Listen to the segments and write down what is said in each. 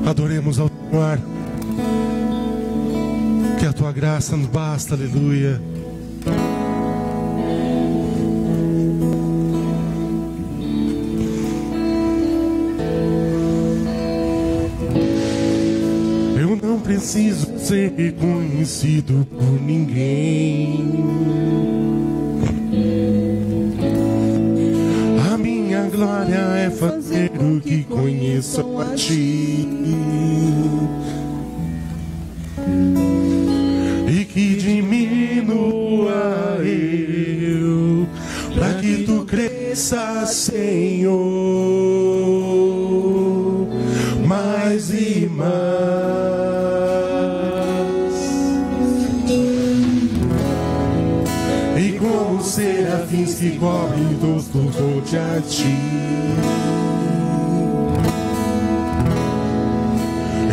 Adoremos ao Senhor. Que a tua graça nos basta, aleluia. Eu não preciso ser reconhecido por ninguém. A minha glória é fazer o que conheço a ti. E que diminua eu, para que tu cresça, Senhor, mais e mais. E como serafins que cobrem todos os montes a ti,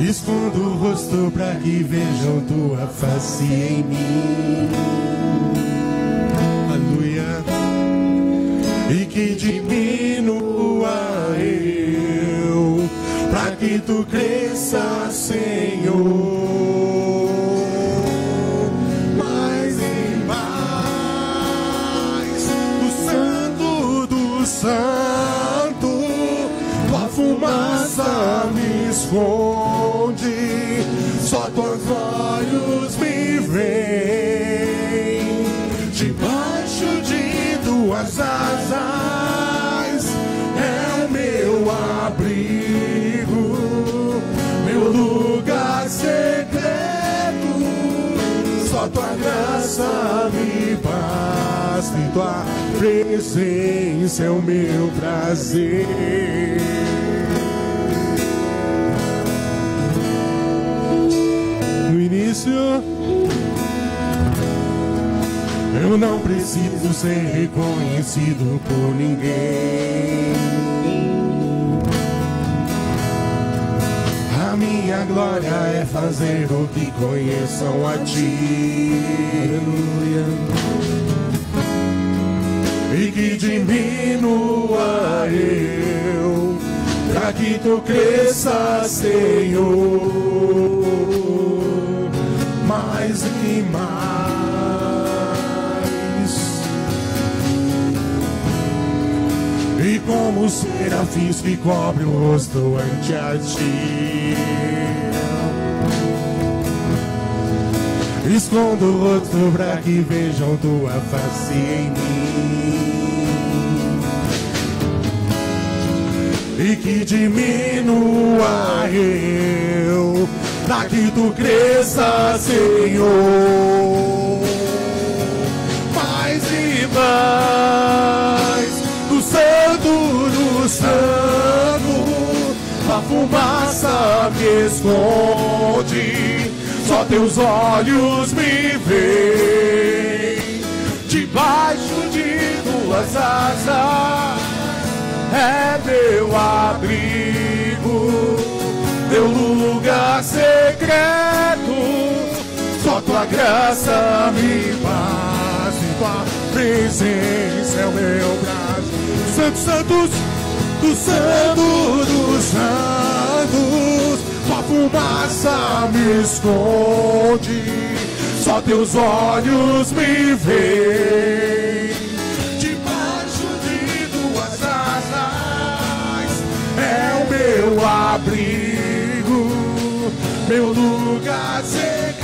escondo o rosto para que vejam tua face em mim. Aleluia. E que diminua eu, para que tu cresça, Senhor, mais e mais. O Santo do Santo, tua fumaça me esconde, só teus olhos me veem. Debaixo de tuas asas é o meu abrigo, meu lugar secreto. Só tua graça me basta e tua presença é o meu prazer. No início, eu não preciso ser reconhecido por ninguém. A minha glória é fazer o que conheçam a ti. Aleluia. E que diminua eu, para que tu cresça, Senhor, mais e mais. E como serafins que cobre o rosto ante a ti, escondo o rosto para que vejam tua face em mim. E que diminua eu, para que tu cresça, Senhor, mais e mais. Do Santo do Santo, a fumaça me esconde, só teus olhos me veem. Debaixo de tuas asas é meu abrigo, meu lugar secreto. Só tua graça me basta e tua presença é o meu braço. Santos, santos, do Santo dos Santos, tua fumaça me esconde, só teus olhos me veem. Debaixo de tuas asas é o meu abrigo, meu lugar secreto.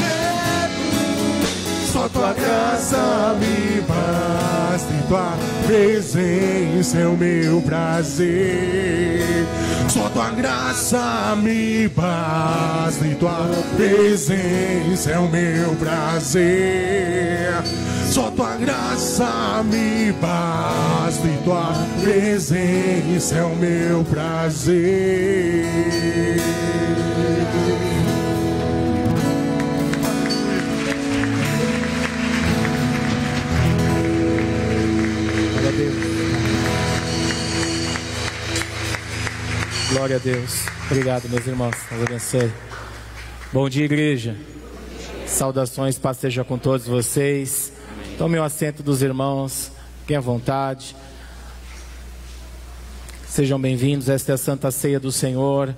Só tua graça me basta e tua presença é o meu prazer. Só tua graça me basta e tua presença é o meu prazer. Só tua graça me basta e tua presença é o meu prazer. Glória a Deus. Obrigado, meus irmãos. Deus abençoe. Bom dia, igreja. Saudações, paz seja com todos vocês. Tome o assento dos irmãos. Fiquem à vontade. Sejam bem-vindos. Esta é a Santa Ceia do Senhor.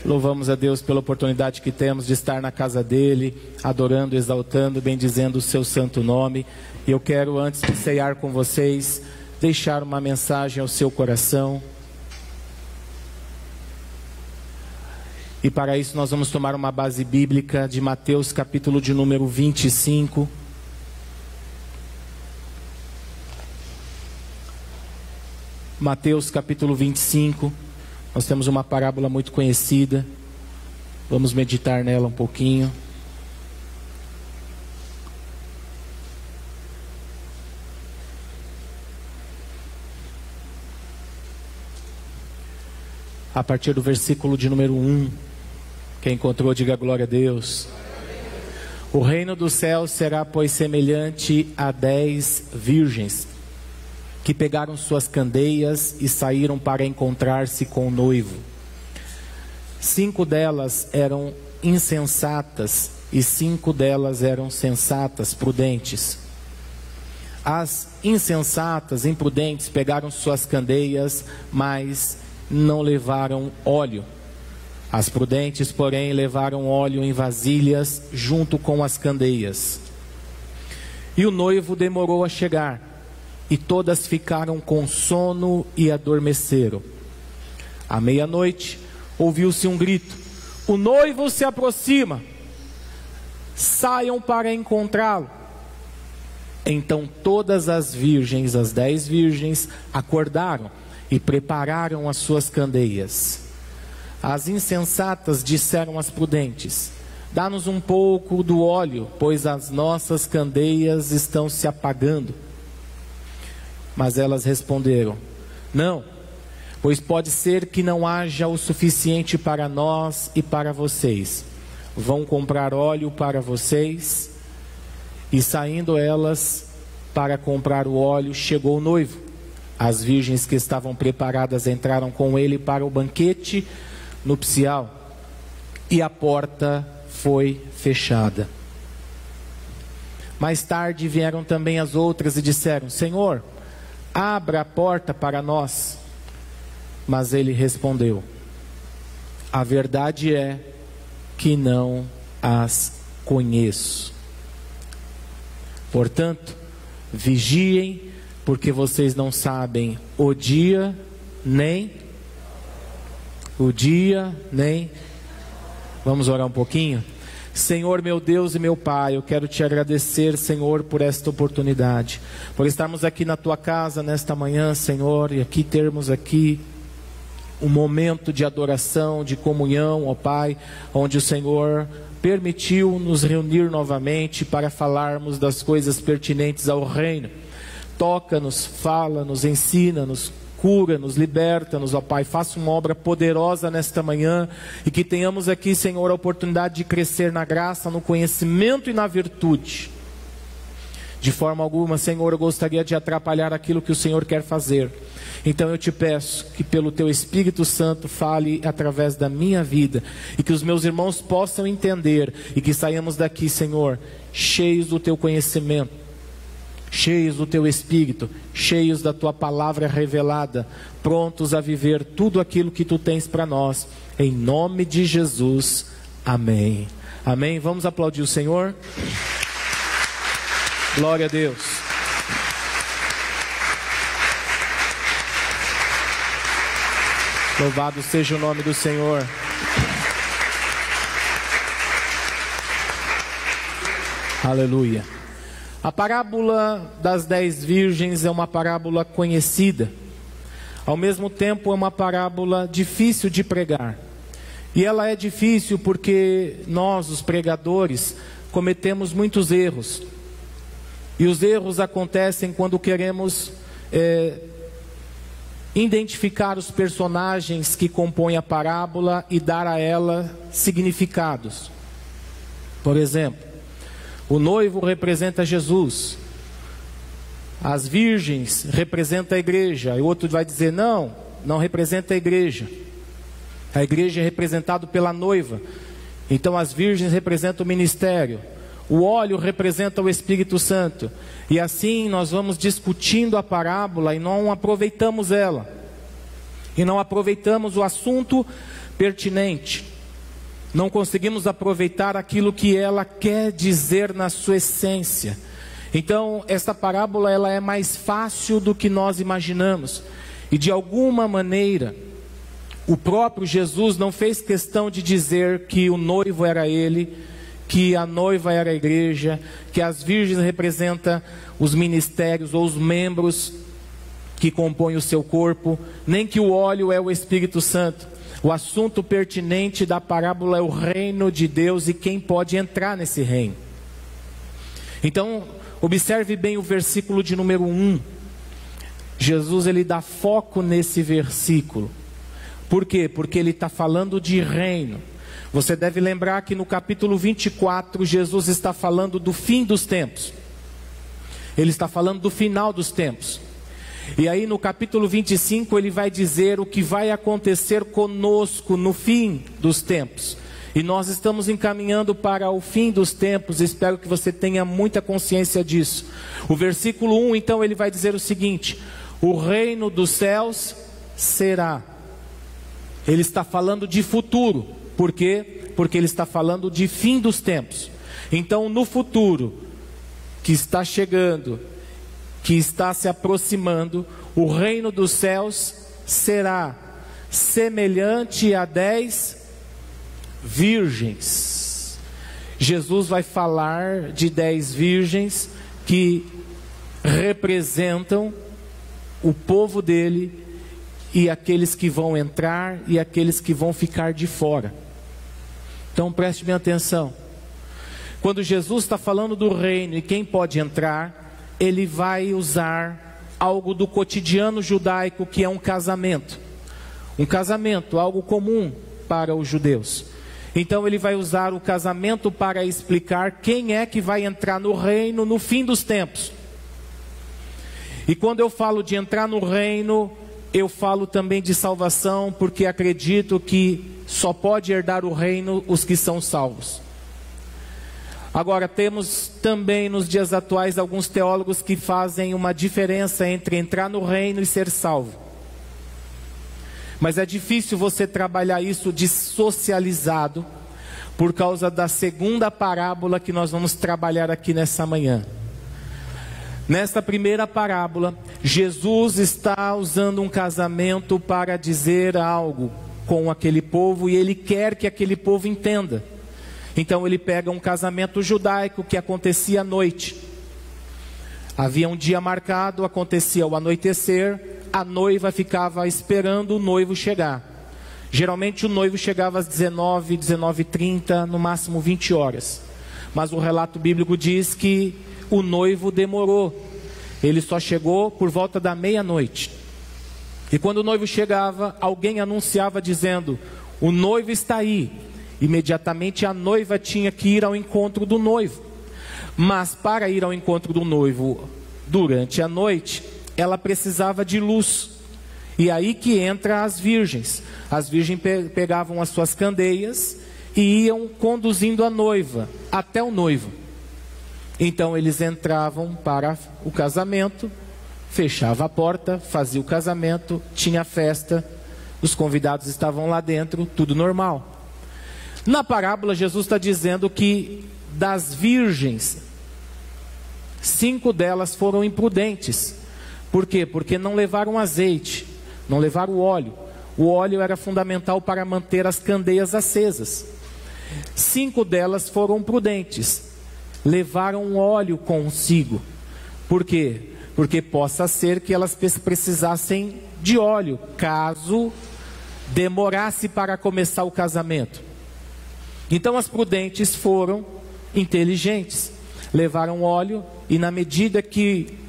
Louvamos a Deus pela oportunidade que temos de estar na casa dele, adorando, exaltando, bendizendo o seu santo nome. E eu quero, antes de ceiar com vocês, deixar uma mensagem ao seu coração. E para isso nós vamos tomar uma base bíblica de Mateus capítulo de número 25. Mateus capítulo 25. Nós temos uma parábola muito conhecida. Vamos meditar nela um pouquinho. A partir do versículo de número 1. Quem encontrou, diga glória a Deus. O reino dos céus será, pois, semelhante a 10 virgens, que pegaram suas candeias e saíram para encontrar-se com o noivo. 5 delas eram insensatas e 5 delas eram sensatas, prudentes. As insensatas, imprudentes, pegaram suas candeias, mas não levaram óleo. As prudentes, porém, levaram óleo em vasilhas junto com as candeias. E o noivo demorou a chegar, e todas ficaram com sono e adormeceram. À meia-noite, ouviu-se um grito: o noivo se aproxima, saiam para encontrá-lo. Então todas as virgens, as 10 virgens, acordaram e prepararam as suas candeias. As insensatas disseram às prudentes: dá-nos um pouco do óleo, pois as nossas candeias estão se apagando. Mas elas responderam: não, pois pode ser que não haja o suficiente para nós e para vocês. Vão comprar óleo para vocês. E saindo elas para comprar o óleo, chegou o noivo. As virgens que estavam preparadas entraram com ele para o banquete nupcial, e a porta foi fechada. Mais tarde vieram também as outras e disseram: Senhor, abra a porta para nós. Mas ele respondeu: a verdade é que não as conheço. Portanto, vigiem, porque vocês não sabem o dia nem... Vamos orar um pouquinho? Senhor, meu Deus e meu Pai, eu quero te agradecer, Senhor, por esta oportunidade, por estarmos aqui na tua casa nesta manhã, Senhor, e aqui termos aqui um momento de adoração, de comunhão, ó Pai, onde o Senhor permitiu nos reunir novamente para falarmos das coisas pertinentes ao reino. Toca-nos, fala-nos, ensina-nos, cura-nos, liberta-nos, ó Pai. Faça uma obra poderosa nesta manhã e que tenhamos aqui, Senhor, a oportunidade de crescer na graça, no conhecimento e na virtude. De forma alguma, Senhor, eu gostaria de atrapalhar aquilo que o Senhor quer fazer. Então eu te peço que pelo Teu Espírito Santo fale através da minha vida e que os meus irmãos possam entender e que saiamos daqui, Senhor, cheios do Teu conhecimento, cheios do Teu Espírito, cheios da Tua palavra revelada, prontos a viver tudo aquilo que Tu tens para nós, em nome de Jesus, amém. Amém. Vamos aplaudir o Senhor. Glória a Deus. Louvado seja o nome do Senhor. Aleluia. A parábola das 10 virgens é uma parábola conhecida. Ao mesmo tempo é uma parábola difícil de pregar. E ela é difícil porque nós, os pregadores, cometemos muitos erros. E os erros acontecem quando queremos identificar os personagens que compõem a parábola e dar a ela significados. Por exemplo, o noivo representa Jesus, as virgens representam a igreja, e o outro vai dizer: não representa a igreja é representado pela noiva, então as virgens representam o ministério, o óleo representa o Espírito Santo, e assim nós vamos discutindo a parábola e não aproveitamos ela, e não aproveitamos o assunto pertinente. Não conseguimos aproveitar aquilo que ela quer dizer na sua essência. Então, esta parábola ela é mais fácil do que nós imaginamos. E de alguma maneira, o próprio Jesus não fez questão de dizer que o noivo era ele, que a noiva era a igreja, que as virgens representam os ministérios ou os membros que compõem o seu corpo, nem que o óleo é o Espírito Santo. O assunto pertinente da parábola é o reino de Deus e quem pode entrar nesse reino. Então, observe bem o versículo de número 1. Jesus ele dá foco nesse versículo. Por quê? Porque ele está falando de reino. Você deve lembrar que no capítulo 24, Jesus está falando do fim dos tempos. Ele está falando do final dos tempos. E aí no capítulo 25 ele vai dizer o que vai acontecer conosco no fim dos tempos. E nós estamos encaminhando para o fim dos tempos, espero que você tenha muita consciência disso. O versículo 1 então ele vai dizer o seguinte: o reino dos céus será. Ele está falando de futuro. Por quê? Porque ele está falando de fim dos tempos. Então no futuro, que está chegando, que está se aproximando, o reino dos céus será semelhante a 10 virgens. Jesus vai falar de 10 virgens que representam o povo dele e aqueles que vão entrar e aqueles que vão ficar de fora. Então preste bem atenção. Quando Jesus está falando do reino e quem pode entrar, ele vai usar algo do cotidiano judaico, que é um casamento. Um casamento, algo comum para os judeus. Então ele vai usar o casamento para explicar quem é que vai entrar no reino no fim dos tempos. E quando eu falo de entrar no reino, eu falo também de salvação, porque acredito que só pode herdar o reino os que são salvos. Agora, temos também nos dias atuais alguns teólogos que fazem uma diferença entre entrar no reino e ser salvo. Mas é difícil você trabalhar isso dissocializado por causa da segunda parábola que nós vamos trabalhar aqui nessa manhã. Nesta primeira parábola, Jesus está usando um casamento para dizer algo com aquele povo e ele quer que aquele povo entenda. Então ele pega um casamento judaico que acontecia à noite. Havia um dia marcado, acontecia ao anoitecer, a noiva ficava esperando o noivo chegar. Geralmente o noivo chegava às 19, 19h30, no máximo 20 horas. Mas o relato bíblico diz que o noivo demorou. Ele só chegou por volta da meia-noite. E quando o noivo chegava, alguém anunciava dizendo: o noivo está aí. Imediatamente a noiva tinha que ir ao encontro do noivo. Mas para ir ao encontro do noivo durante a noite, ela precisava de luz. E aí que entra as virgens. As virgens pegavam as suas candeias e iam conduzindo a noiva até o noivo. Então eles entravam para o casamento, fechava a porta, fazia o casamento, tinha festa, os convidados estavam lá dentro, tudo normal. Na parábola, Jesus está dizendo que das virgens, 5 delas foram imprudentes. Por quê? Porque não levaram azeite, não levaram óleo. O óleo era fundamental para manter as candeias acesas. 5 delas foram prudentes, levaram óleo consigo. Por quê? Porque possa ser que elas precisassem de óleo, caso demorasse para começar o casamento. Então as prudentes foram inteligentes, levaram óleo e na medida que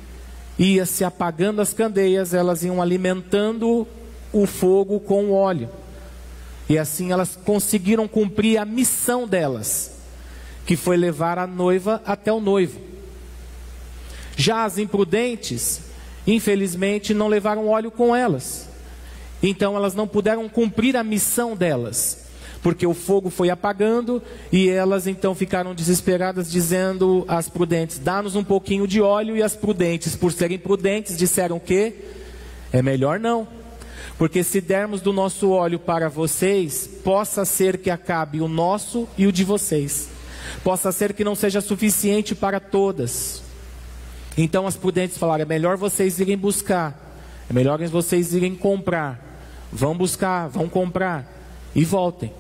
ia se apagando as candeias, elas iam alimentando o fogo com o óleo. E assim elas conseguiram cumprir a missão delas, que foi levar a noiva até o noivo. Já as imprudentes, infelizmente, não levaram óleo com elas. Então elas não puderam cumprir a missão delas, porque o fogo foi apagando e elas então ficaram desesperadas, dizendo às prudentes: dá-nos um pouquinho de óleo. E as prudentes, por serem prudentes, disseram que é melhor não, Porque se dermos do nosso óleo para vocês, possa ser que acabe o nosso e o de vocês. Possa ser que não seja suficiente para todas. Então as prudentes falaram: é melhor vocês irem buscar, é melhor vocês irem comprar. Vão buscar, vão comprar e voltem.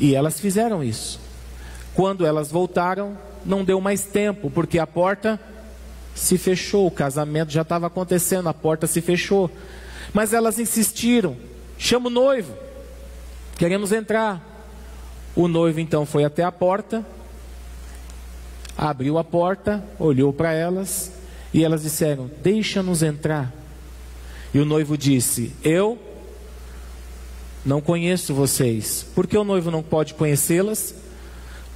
E elas fizeram isso. Quando elas voltaram, não deu mais tempo, porque a porta se fechou. O casamento já estava acontecendo, a porta se fechou. Mas elas insistiram: chama o noivo, queremos entrar. O noivo então foi até a porta, abriu a porta, olhou para elas, e elas disseram: deixa-nos entrar. E o noivo disse: eu não conheço vocês. Por que o noivo não pode conhecê-las?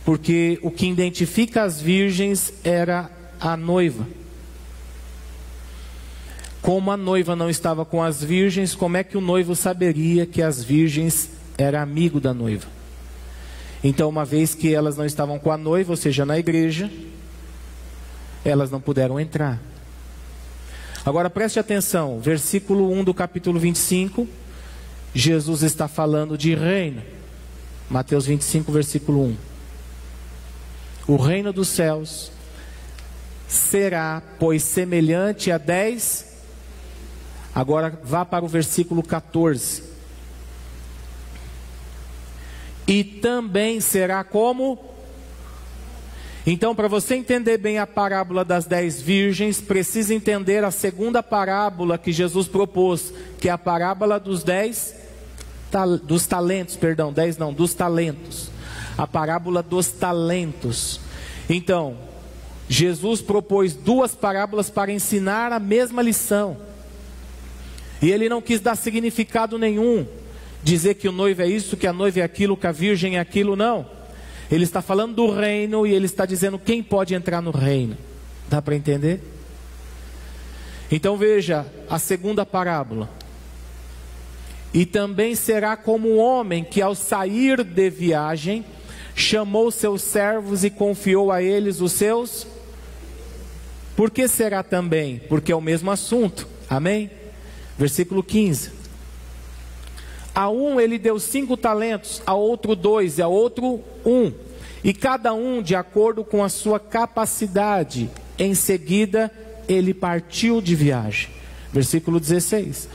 Porque o que identifica as virgens era a noiva. Como a noiva não estava com as virgens, como é que o noivo saberia que as virgens eram amigo da noiva? Então, uma vez que elas não estavam com a noiva, ou seja, na igreja, elas não puderam entrar. Agora preste atenção, versículo 1 do capítulo 25, Jesus está falando de reino. Mateus 25, versículo 1. O reino dos céus será, pois, semelhante a 10. Agora vá para o versículo 14. E também será como... Então, para você entender bem a parábola das 10 virgens, precisa entender a segunda parábola que Jesus propôs, que é a parábola dos talentos. A parábola dos talentos. Então, Jesus propôs 2 parábolas para ensinar a mesma lição. E ele não quis dar significado nenhum, dizer que o noivo é isso, que a noiva é aquilo, que a virgem é aquilo, não. Ele está falando do reino e ele está dizendo quem pode entrar no reino. Dá para entender? Então veja a segunda parábola. E também será como um homem que, ao sair de viagem, chamou seus servos e confiou a eles os seus. Por que será também? Porque é o mesmo assunto. Amém? Versículo 15. A um ele deu 5 talentos, a outro 2 e a outro 1. E cada um de acordo com a sua capacidade. Em seguida ele partiu de viagem. Versículo 16.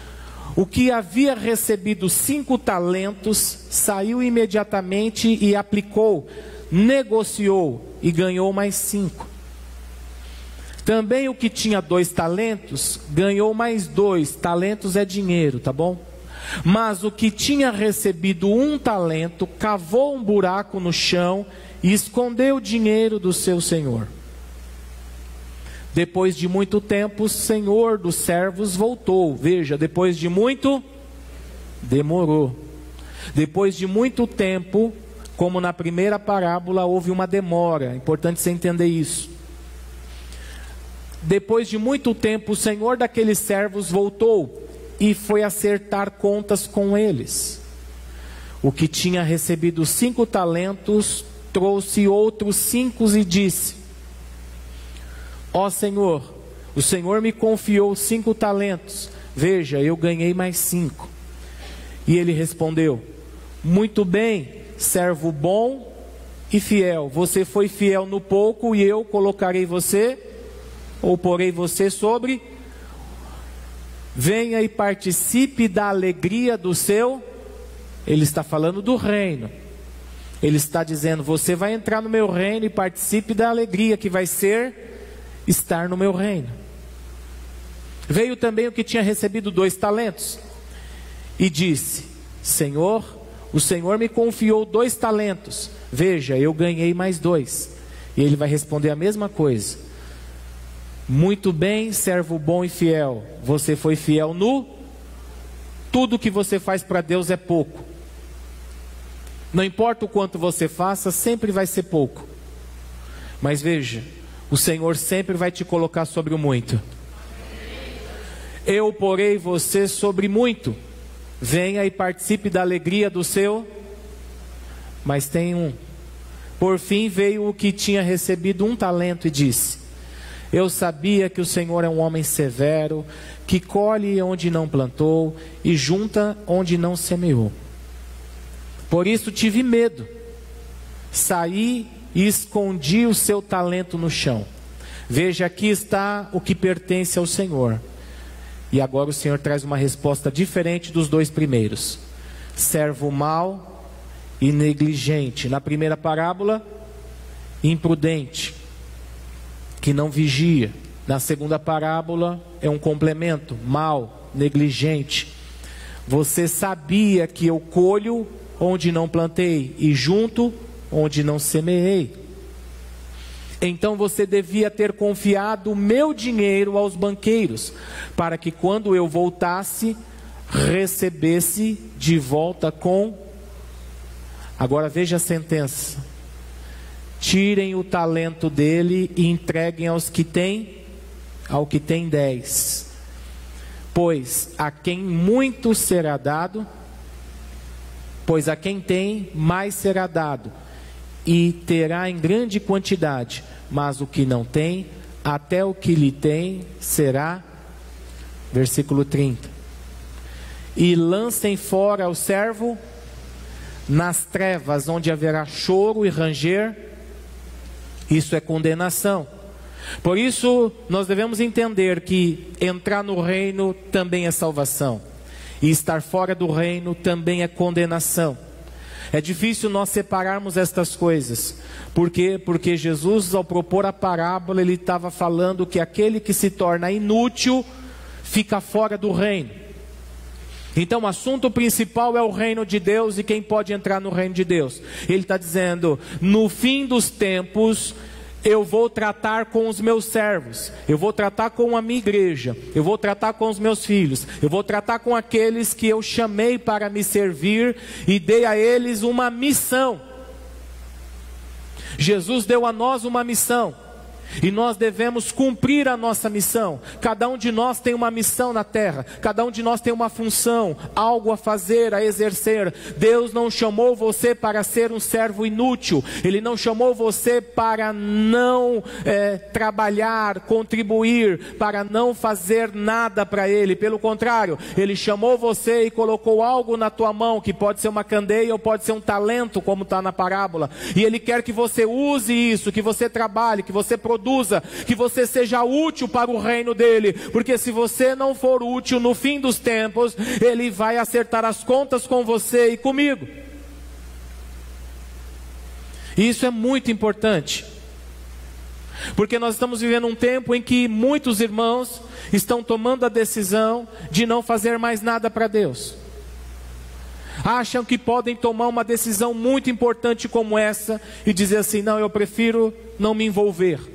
O que havia recebido 5 talentos, saiu imediatamente e aplicou, negociou e ganhou mais 5. Também o que tinha 2 talentos, ganhou mais 2. Talentos é dinheiro, tá bom? Mas o que tinha recebido 1 talento, cavou um buraco no chão e escondeu o dinheiro do seu senhor. Depois de muito tempo, o senhor dos servos voltou. Veja, depois de muito, demorou. Depois de muito tempo, como na primeira parábola, houve uma demora. É importante você entender isso. Depois de muito tempo, o senhor daqueles servos voltou e foi acertar contas com eles. O que tinha recebido 5 talentos, trouxe outros 5 e disse: ó Senhor, o Senhor me confiou 5 talentos, veja, eu ganhei mais 5. E ele respondeu: muito bem, servo bom e fiel, você foi fiel no pouco e eu colocarei você, ou porei você sobre... Venha e participe da alegria do seu... Ele está falando do reino. Ele está dizendo: você vai entrar no meu reino e participe da alegria que vai ser estar no meu reino. Veio também o que tinha recebido 2 talentos e disse: Senhor, o Senhor me confiou 2 talentos, veja, eu ganhei mais 2. E ele vai responder a mesma coisa: muito bem, servo bom e fiel, você foi fiel no... Tudo que você faz para Deus é pouco. Não importa o quanto você faça, sempre vai ser pouco. Mas veja, o Senhor sempre vai te colocar sobre o muito. Eu porei você sobre muito. Venha e participe da alegria do seu... Mas tem um. Por fim veio o que tinha recebido 1 talento e disse: eu sabia que o Senhor é um homem severo, que colhe onde não plantou e junta onde não semeou. Por isso tive medo, saí e escondi o seu talento no chão. Veja, aqui está o que pertence ao Senhor. E agora o Senhor traz uma resposta diferente dos dois primeiros. Servo mau e negligente. Na primeira parábola, imprudente, que não vigia. Na segunda parábola é um complemento, mau, negligente. Você sabia que eu colho onde não plantei e junto onde não semeei. Então você devia ter confiado o meu dinheiro aos banqueiros, para que quando eu voltasse, recebesse de volta com... Agora veja a sentença. Tirem o talento dele e entreguem ao que tem 10. Pois a quem muito será dado, pois a quem tem, mais será dado, e terá em grande quantidade. Mas o que não tem, até o que lhe tem será. Versículo 30. E lancem fora o servo nas trevas, onde haverá choro e ranger. Isso é condenação. Por isso nós devemos entender que entrar no reino também é salvação, e estar fora do reino também é condenação. É difícil nós separarmos estas coisas. Por quê? Porque Jesus, ao propor a parábola, ele estava falando que aquele que se torna inútil fica fora do reino. Então o assunto principal é o reino de Deus e quem pode entrar no reino de Deus. Ele está dizendo, no fim dos tempos, eu vou tratar com os meus servos, eu vou tratar com a minha igreja, eu vou tratar com os meus filhos, eu vou tratar com aqueles que eu chamei para me servir e dei a eles uma missão. Jesus deu a nós uma missão e nós devemos cumprir a nossa missão. Cada um de nós tem uma missão na terra, cada um de nós tem uma função, algo a fazer, a exercer. Deus não chamou você para ser um servo inútil, Ele não chamou você para não trabalhar, contribuir, para não fazer nada para Ele. Pelo contrário, Ele chamou você e colocou algo na tua mão, que pode ser uma candeia ou pode ser um talento, como está na parábola, e Ele quer que você use isso, que você trabalhe, que você produza, que você seja útil para o reino dele, porque se você não for útil no fim dos tempos, ele vai acertar as contas com você e comigo. E isso é muito importante, porque nós estamos vivendo um tempo em que muitos irmãos estão tomando a decisão de não fazer mais nada para Deus. Acham que podem tomar uma decisão muito importante como essa e dizer assim, não, eu prefiro não me envolver.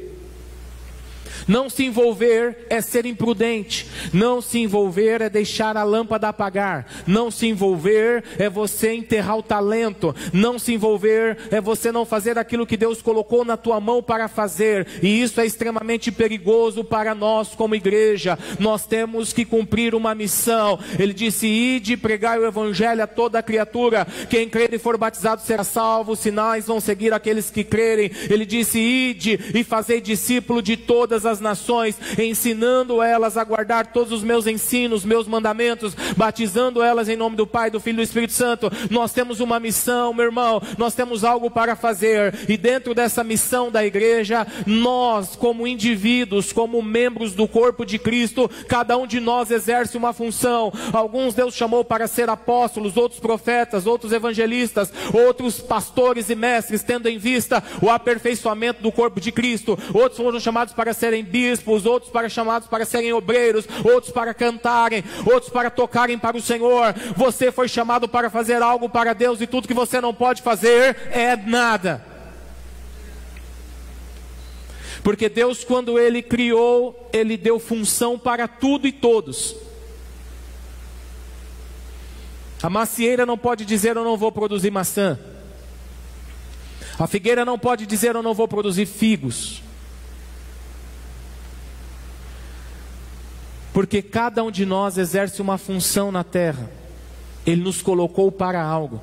Não se envolver é ser imprudente. Não se envolver é deixar a lâmpada apagar. Não se envolver é você enterrar o talento. Não se envolver é você não fazer aquilo que Deus colocou na tua mão para fazer. E isso é extremamente perigoso para nós como igreja. Nós temos que cumprir uma missão. Ele disse, ide pregai o evangelho a toda criatura. Quem crer e for batizado será salvo. Os sinais vão seguir aqueles que crerem. Ele disse, ide e fazei discípulo de todas as nações, ensinando elas a guardar todos os meus ensinos, meus mandamentos, batizando elas em nome do Pai, do Filho e do Espírito Santo. Nós temos uma missão, meu irmão, nós temos algo para fazer, e dentro dessa missão da igreja, nós como indivíduos, como membros do corpo de Cristo, cada um de nós exerce uma função. Alguns Deus chamou para ser apóstolos, outros profetas, outros evangelistas, outros pastores e mestres, tendo em vista o aperfeiçoamento do corpo de Cristo. Outros foram chamados para serem bispos, outros chamados para serem obreiros, outros para cantarem, outros para tocarem para o Senhor. Você foi chamado para fazer algo para Deus, e tudo que você não pode fazer é nada. Porque Deus, quando Ele criou, Ele deu função para tudo e todos. A macieira não pode dizer, eu não vou produzir maçã. A figueira não pode dizer, eu não vou produzir figos. Porque cada um de nós exerce uma função na terra. Ele nos colocou para algo.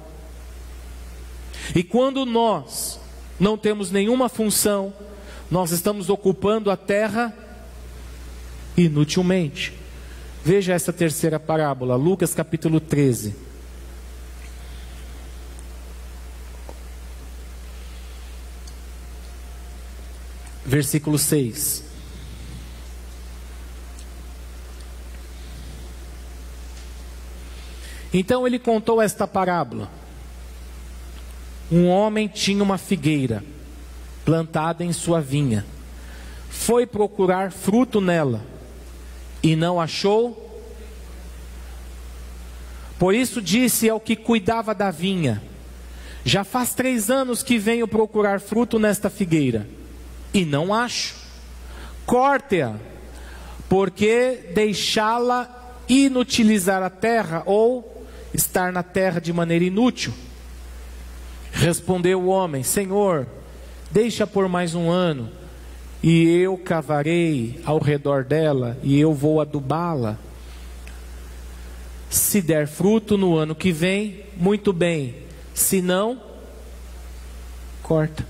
E quando nós não temos nenhuma função, nós estamos ocupando a terra inutilmente. Veja essa terceira parábola, Lucas capítulo 13. Versículo 6. Então ele contou esta parábola. Um homem tinha uma figueira plantada em sua vinha. Foi procurar fruto nela e não achou. Por isso disse ao que cuidava da vinha: já faz 3 anos que venho procurar fruto nesta figueira e não acho. Corte-a, porque deixá-la inutilizar a terra, ou estar na terra de maneira inútil. Respondeu o homem: Senhor, deixa por mais 1 ano, e eu cavarei ao redor dela, e eu vou adubá-la. Se der fruto no ano que vem, muito bem. Se não, corta.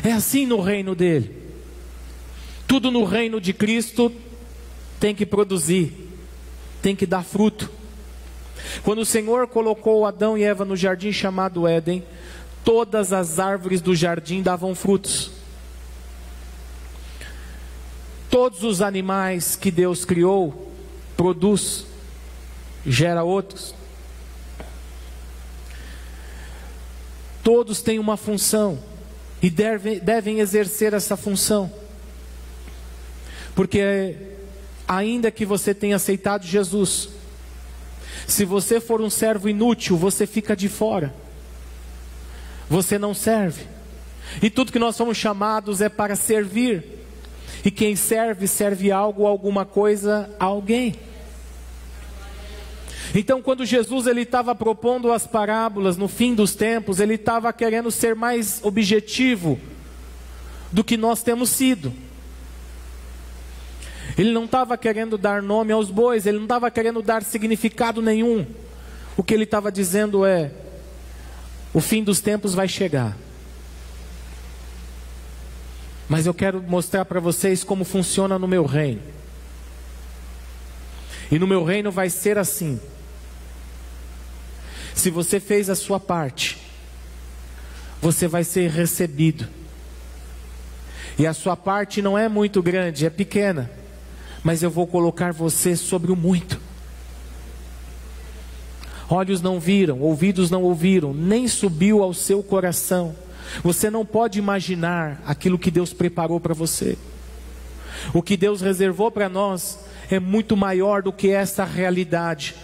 É assim no reino dele. Tudo no reino de Cristo tem que produzir, tem que dar fruto. Quando o Senhor colocou Adão e Eva no jardim chamado Éden, todas as árvores do jardim davam frutos. Todos os animais que Deus criou, produz, gera outros. Todos têm uma função e devem exercer essa função. Porque ainda que você tenha aceitado Jesus, se você for um servo inútil, você fica de fora. Você não serve. E tudo que nós somos chamados é para servir. E quem serve, serve algo, alguma coisa, a alguém. Então quando Jesus ele estava propondo as parábolas no fim dos tempos, ele estava querendo ser mais objetivo do que nós temos sido. Ele não estava querendo dar nome aos bois, ele não estava querendo dar significado nenhum. O que ele estava dizendo é: o fim dos tempos vai chegar. Mas eu quero mostrar para vocês como funciona no meu reino. E no meu reino vai ser assim. Se você fez a sua parte, você vai ser recebido. E a sua parte não é muito grande, é pequena. Mas eu vou colocar você sobre o muito. Olhos não viram, ouvidos não ouviram, nem subiu ao seu coração. Você não pode imaginar aquilo que Deus preparou para você. O que Deus reservou para nós é muito maior do que essa realidade.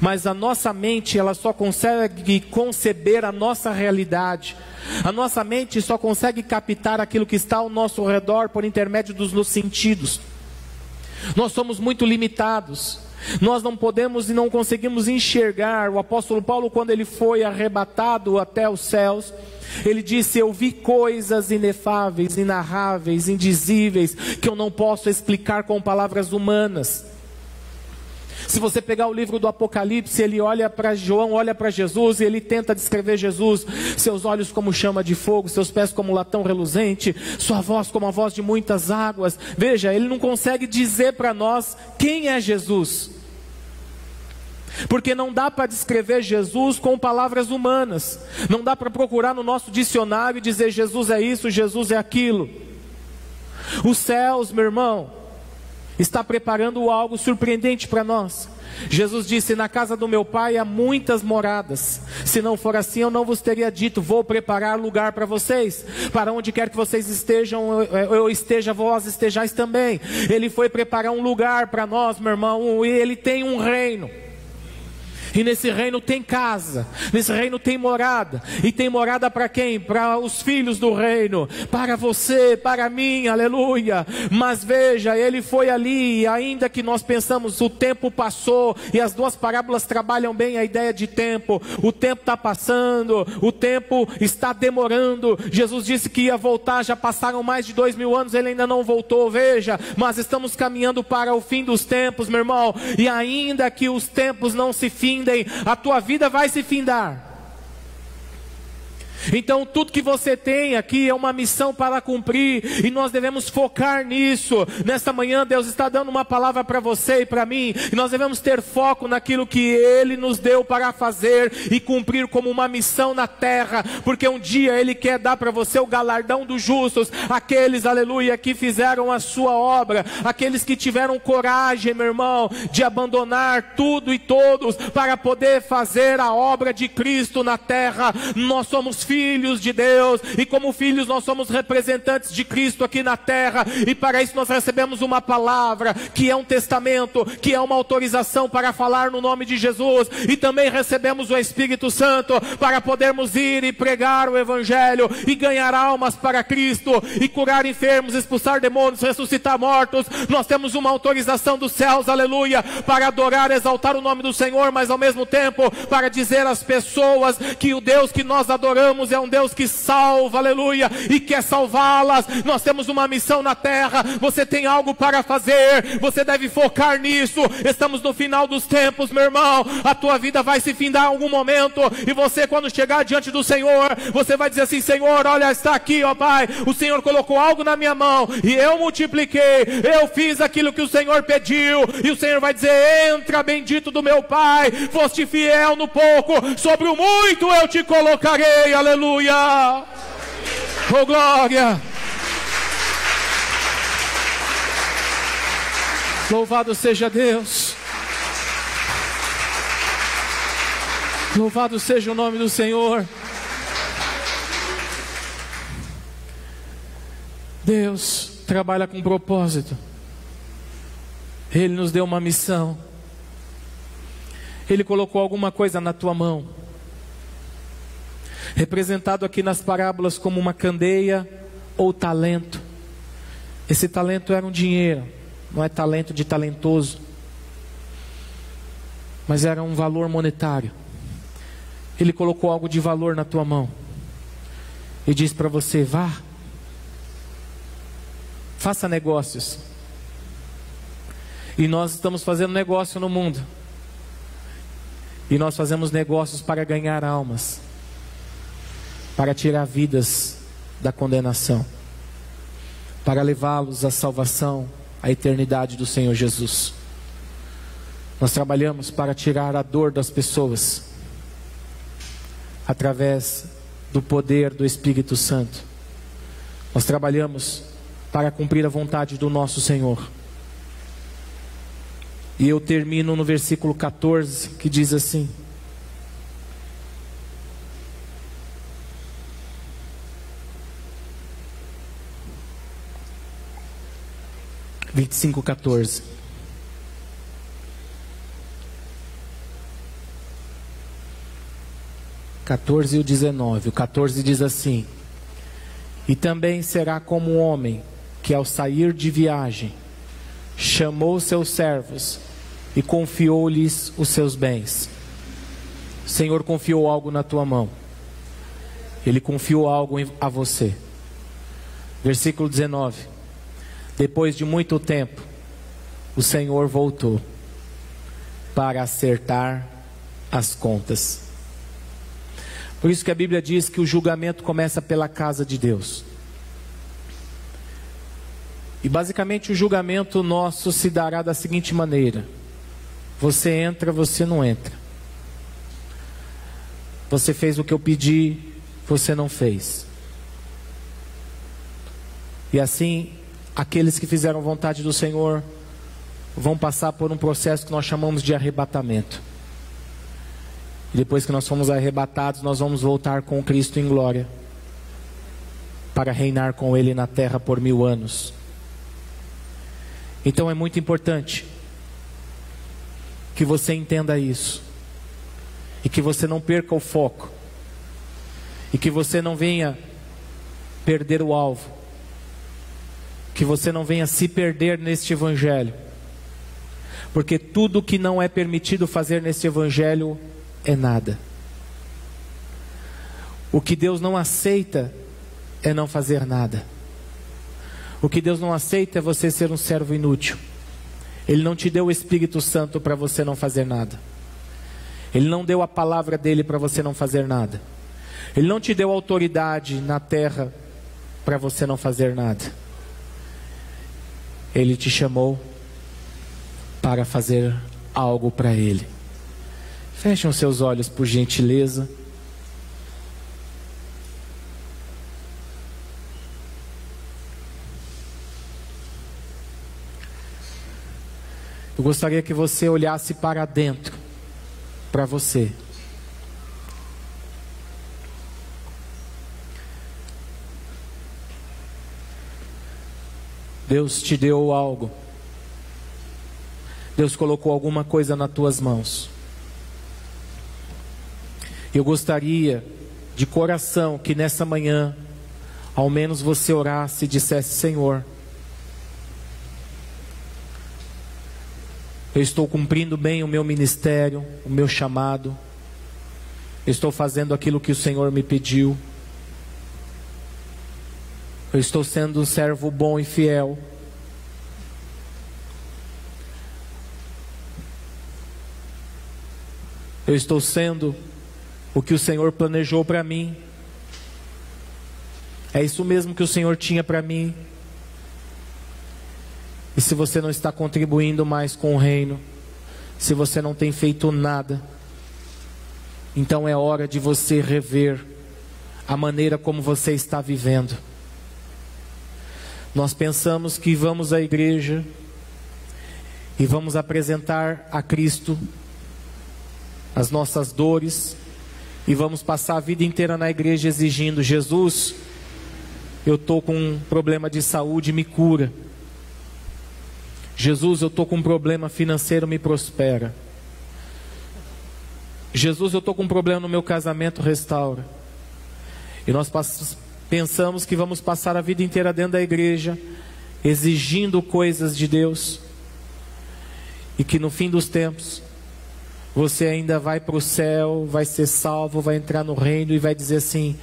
Mas a nossa mente, ela só consegue conceber a nossa realidade. A nossa mente só consegue captar aquilo que está ao nosso redor por intermédio dos sentidos. Nós somos muito limitados. Nós não podemos e não conseguimos enxergar. O apóstolo Paulo, quando ele foi arrebatado até os céus, ele disse: eu vi coisas inefáveis, inarráveis, indizíveis, que eu não posso explicar com palavras humanas. Se você pegar o livro do Apocalipse, ele olha para João, olha para Jesus, e ele tenta descrever Jesus: seus olhos como chama de fogo, seus pés como latão reluzente, sua voz como a voz de muitas águas. Veja, ele não consegue dizer para nós quem é Jesus, porque não dá para descrever Jesus com palavras humanas. Não dá para procurar no nosso dicionário e dizer Jesus é isso, Jesus é aquilo. Os céus, meu irmão, está preparando algo surpreendente para nós. Jesus disse: na casa do meu pai há muitas moradas. Se não for assim, eu não vos teria dito: vou preparar lugar para vocês. Para onde quer que vocês estejam, eu esteja, vós estejais também. Ele foi preparar um lugar para nós, meu irmão. E ele tem um reino. E nesse reino tem casa, nesse reino tem morada. E tem morada para quem? Para os filhos do reino, para você, para mim, aleluia. Mas veja, ele foi ali, e ainda que nós pensamos, o tempo passou. E as duas parábolas trabalham bem a ideia de tempo. O tempo está passando, o tempo está demorando. Jesus disse que ia voltar, já passaram mais de 2000 anos, ele ainda não voltou. Veja, mas estamos caminhando para o fim dos tempos, meu irmão. E ainda que os tempos não se findem, a tua vida vai se findar. Então tudo que você tem aqui é uma missão para cumprir, e nós devemos focar nisso. Nesta manhã Deus está dando uma palavra para você e para mim, e nós devemos ter foco naquilo que Ele nos deu para fazer e cumprir como uma missão na terra, porque um dia Ele quer dar para você o galardão dos justos, aqueles, aleluia, que fizeram a sua obra, aqueles que tiveram coragem, meu irmão, de abandonar tudo e todos para poder fazer a obra de Cristo na terra. Nós somos filhos de Deus, e como filhos nós somos representantes de Cristo aqui na terra, e para isso nós recebemos uma palavra, que é um testamento, que é uma autorização para falar no nome de Jesus, e também recebemos o Espírito Santo para podermos ir e pregar o Evangelho, e ganhar almas para Cristo, e curar enfermos, expulsar demônios, ressuscitar mortos. Nós temos uma autorização dos céus, aleluia, para adorar, exaltar o nome do Senhor, mas ao mesmo tempo para dizer às pessoas que o Deus que nós adoramos é um Deus que salva, aleluia, e quer salvá-las. Nós temos uma missão na terra, você tem algo para fazer, você deve focar nisso. Estamos no final dos tempos, meu irmão, a tua vida vai se findar em algum momento, e você, quando chegar diante do Senhor, você vai dizer assim: Senhor, olha, está aqui, ó Pai, o Senhor colocou algo na minha mão, e eu multipliquei, eu fiz aquilo que o Senhor pediu. E o Senhor vai dizer: entra, bendito do meu Pai, foste fiel no pouco, sobre o muito eu te colocarei, aleluia, oh glória. Louvado seja Deus, louvado seja o nome do Senhor. Deus trabalha com propósito. Ele nos deu uma missão. Ele colocou alguma coisa na tua mão, representado aqui nas parábolas como uma candeia ou talento. Esse talento era um dinheiro, não é talento de talentoso, mas era um valor monetário. Ele colocou algo de valor na tua mão e diz para você: vá, faça negócios. E nós estamos fazendo negócio no mundo, e nós fazemos negócios para ganhar almas, para tirar vidas da condenação, para levá-los à salvação, à eternidade do Senhor Jesus. Nós trabalhamos para tirar a dor das pessoas, através do poder do Espírito Santo. Nós trabalhamos para cumprir a vontade do nosso Senhor. E eu termino no versículo 14, que diz assim: 25:14. E o 19. O 14 diz assim: e também será como um homem que, ao sair de viagem, chamou seus servos e confiou-lhes os seus bens. O Senhor confiou algo na tua mão. Ele confiou algo a você. Versículo 19. Depois de muito tempo, o Senhor voltou para acertar as contas. Por isso que a Bíblia diz que o julgamento começa pela casa de Deus. E basicamente o julgamento nosso se dará da seguinte maneira: você entra, você não entra. Você fez o que eu pedi, você não fez. E assim, aqueles que fizeram vontade do Senhor vão passar por um processo que nós chamamos de arrebatamento. E depois que nós fomos arrebatados, nós vamos voltar com Cristo em glória, para reinar com Ele na terra por 1000 anos. Então é muito importante que você entenda isso, e que você não perca o foco, e que você não venha perder o alvo, que você não venha se perder neste evangelho, porque tudo que não é permitido fazer neste evangelho é nada. O que Deus não aceita é não fazer nada. O que Deus não aceita é você ser um servo inútil. Ele não te deu o Espírito Santo para você não fazer nada. Ele não deu a palavra dele para você não fazer nada. Ele não te deu autoridade na terra para você não fazer nada. Ele te chamou para fazer algo para Ele. Fechem os seus olhos por gentileza. Eu gostaria que você olhasse para dentro, para você. Deus te deu algo. Deus colocou alguma coisa nas tuas mãos. Eu gostaria, de coração, que nessa manhã, ao menos você orasse e dissesse: Senhor, eu estou cumprindo bem o meu ministério, o meu chamado. Eu estou fazendo aquilo que o Senhor me pediu. Eu estou sendo um servo bom e fiel. Eu estou sendo o que o Senhor planejou para mim. É isso mesmo que o Senhor tinha para mim. E se você não está contribuindo mais com o reino, se você não tem feito nada, então é hora de você rever a maneira como você está vivendo. Nós pensamos que vamos à igreja e vamos apresentar a Cristo as nossas dores e vamos passar a vida inteira na igreja exigindo: Jesus, eu estou com um problema de saúde, me cura. Jesus, eu estou com um problema financeiro, me prospera. Jesus, eu estou com um problema no meu casamento, restaura. E nós pensamos que vamos passar a vida inteira dentro da igreja exigindo coisas de Deus, e que no fim dos tempos você ainda vai para o céu, vai ser salvo, vai entrar no reino e vai dizer assim: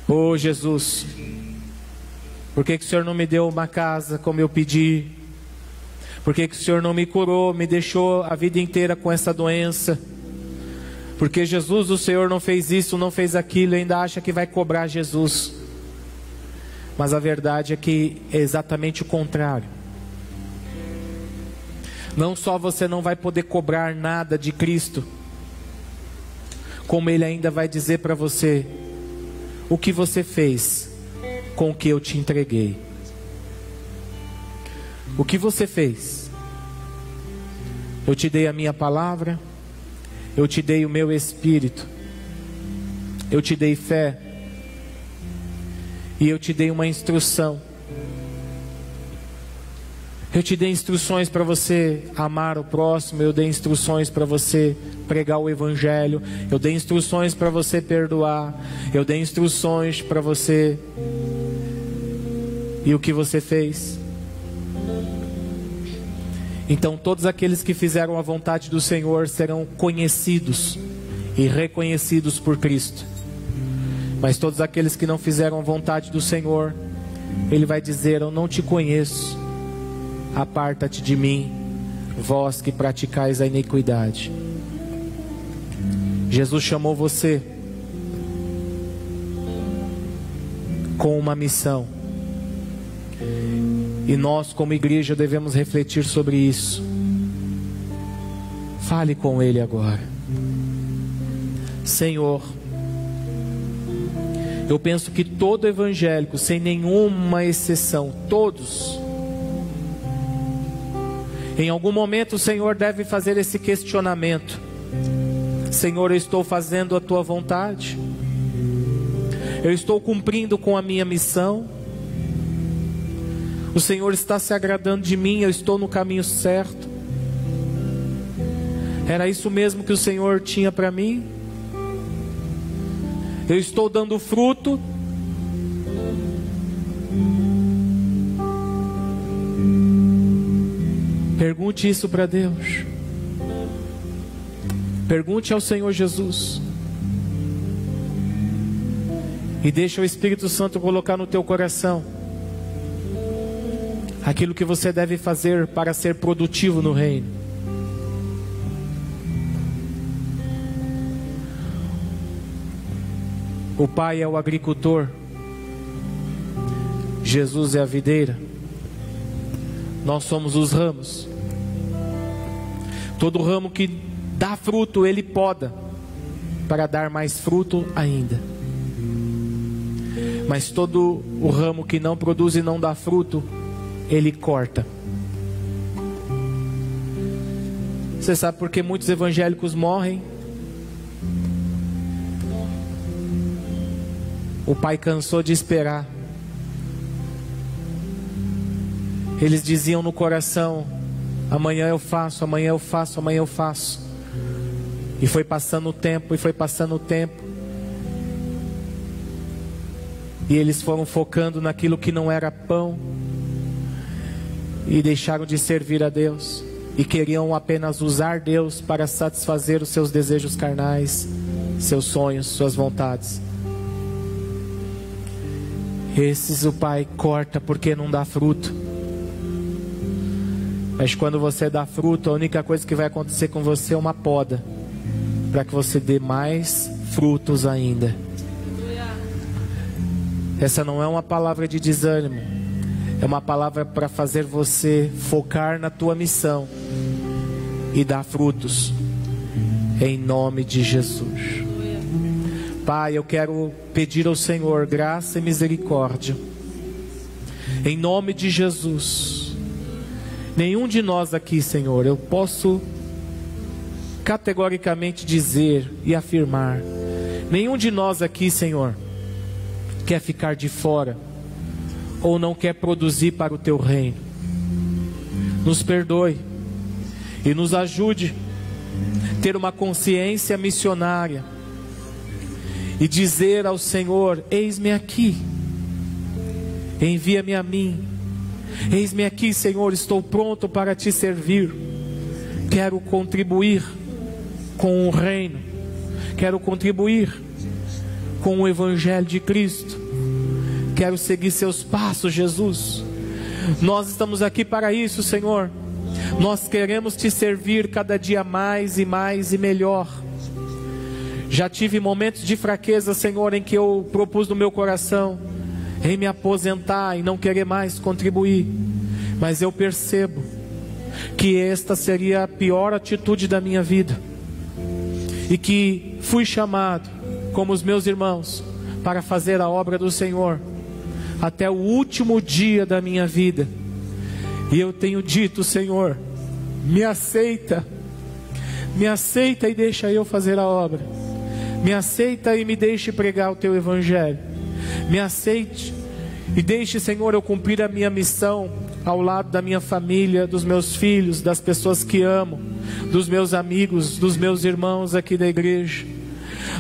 ô Jesus, por que o Senhor não me deu uma casa como eu pedi? Por que o Senhor não me curou, me deixou a vida inteira com essa doença? Porque Jesus, o Senhor não fez isso, não fez aquilo, e ainda acha que vai cobrar Jesus. Mas a verdade é que é exatamente o contrário. Não só você não vai poder cobrar nada de Cristo, como Ele ainda vai dizer para você: o que você fez com o que eu te entreguei? O que você fez? Eu te dei a minha palavra, eu te dei o meu espírito, eu te dei fé, e eu te dei uma instrução. Eu te dei instruções para você amar o próximo, eu dei instruções para você pregar o evangelho, eu dei instruções para você perdoar, eu dei instruções para você. E o que você fez? Então todos aqueles que fizeram a vontade do Senhor serão conhecidos e reconhecidos por Cristo. Mas todos aqueles que não fizeram a vontade do Senhor, Ele vai dizer: eu não te conheço, aparta-te de mim, vós que praticais a iniquidade. Jesus chamou você com uma missão, e nós como igreja devemos refletir sobre isso. Fale com Ele agora: Senhor, eu penso que todo evangélico, sem nenhuma exceção, todos, em algum momento o Senhor deve fazer esse questionamento: Senhor, eu estou fazendo a Tua vontade? Eu estou cumprindo com a minha missão? O Senhor está se agradando de mim? Eu estou no caminho certo? Era isso mesmo que o Senhor tinha para mim? Eu estou dando fruto? Pergunte isso para Deus. Pergunte ao Senhor Jesus. E deixa o Espírito Santo colocar no teu coração aquilo que você deve fazer para ser produtivo no reino. O Pai é o agricultor, Jesus é a videira, nós somos os ramos. Todo ramo que dá fruto, Ele poda, para dar mais fruto ainda. Mas todo o ramo que não produz e não dá fruto, Ele corta. Você sabe por que muitos evangélicos morrem? O pai cansou de esperar. Eles diziam no coração: amanhã eu faço, amanhã eu faço, amanhã eu faço. E foi passando o tempo, e foi passando o tempo. E eles foram focando naquilo que não era pão. E deixaram de servir a Deus. E queriam apenas usar Deus para satisfazer os seus desejos carnais, seus sonhos, suas vontades. Esses o Pai corta porque não dá fruto. Mas quando você dá fruto, a única coisa que vai acontecer com você é uma poda, para que você dê mais frutos ainda. Essa não é uma palavra de desânimo, é uma palavra para fazer você focar na tua missão e dar frutos, em nome de Jesus. Pai, eu quero pedir ao Senhor graça e misericórdia, em nome de Jesus. Nenhum de nós aqui, Senhor, eu posso categoricamente dizer e afirmar, nenhum de nós aqui, Senhor, quer ficar de fora ou não quer produzir para o Teu reino. Nos perdoe e nos ajude a ter uma consciência missionária e dizer ao Senhor: eis-me aqui, envia-me a mim. Eis-me aqui, Senhor, estou pronto para Te servir. Quero contribuir com o reino, quero contribuir com o Evangelho de Cristo, quero seguir Seus passos, Jesus. Nós estamos aqui para isso, Senhor. Nós queremos Te servir cada dia mais e mais e melhor. Já tive momentos de fraqueza, Senhor, em que eu propus no meu coração em me aposentar e não querer mais contribuir. Mas eu percebo que esta seria a pior atitude da minha vida. E que fui chamado, como os meus irmãos, para fazer a obra do Senhor até o último dia da minha vida. E eu tenho dito: Senhor, me aceita e deixa eu fazer a obra. Me aceita e me deixe pregar o Teu Evangelho. Me aceite e deixe, Senhor, eu cumprir a minha missão ao lado da minha família, dos meus filhos, das pessoas que amo, dos meus amigos, dos meus irmãos aqui da igreja.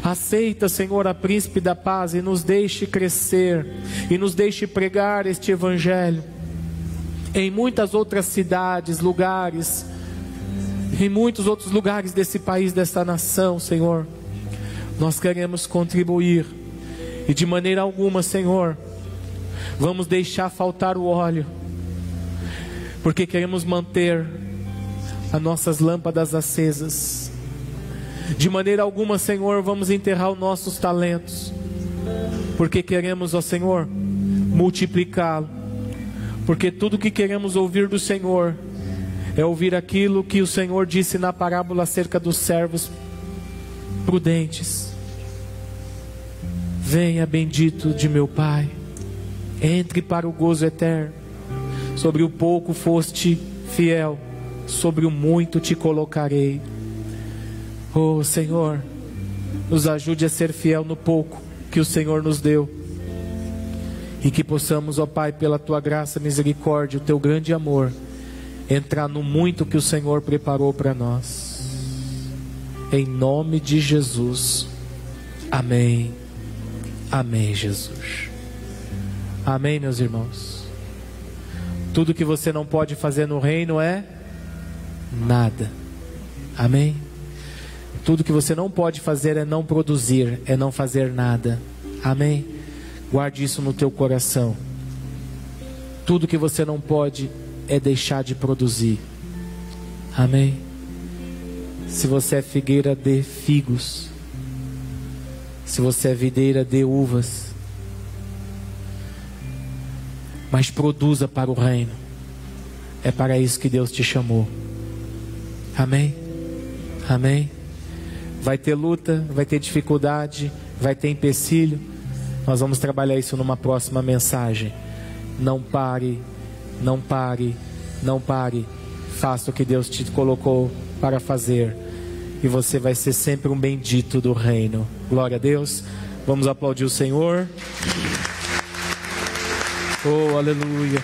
Aceita, Senhor, a Príncipe da Paz, e nos deixe crescer e nos deixe pregar este Evangelho em muitas outras cidades, lugares, em muitos outros lugares desse país, desta nação, Senhor. Nós queremos contribuir e de maneira alguma, Senhor, vamos deixar faltar o óleo, porque queremos manter as nossas lâmpadas acesas. De maneira alguma, Senhor, vamos enterrar os nossos talentos, porque queremos, ó Senhor, multiplicá-lo. Porque tudo que queremos ouvir do Senhor é ouvir aquilo que o Senhor disse na parábola acerca dos servos prudentes. Venha, bendito de meu Pai, entre para o gozo eterno. Sobre o pouco foste fiel, sobre o muito te colocarei. Oh Senhor, nos ajude a ser fiel no pouco que o Senhor nos deu, e que possamos, ó Pai, pela Tua graça, misericórdia, o Teu grande amor, entrar no muito que o Senhor preparou para nós. Em nome de Jesus. Amém. Amém, Jesus. Amém, meus irmãos. Tudo que você não pode fazer no reino é nada. Amém. Tudo que você não pode fazer é não produzir, é não fazer nada. Amém. Guarde isso no teu coração. Tudo que você não pode é deixar de produzir. Amém. Se você é figueira, dê figos. Se você é videira, dê uvas, mas produza para o reino. É para isso que Deus te chamou. Amém? Amém? Vai ter luta, vai ter dificuldade, vai ter empecilho. Nós vamos trabalhar isso numa próxima mensagem. Não pare, não pare, não pare. Faça o que Deus te colocou para fazer, e você vai ser sempre um bendito do reino. Glória a Deus. Vamos aplaudir o Senhor. Oh, aleluia.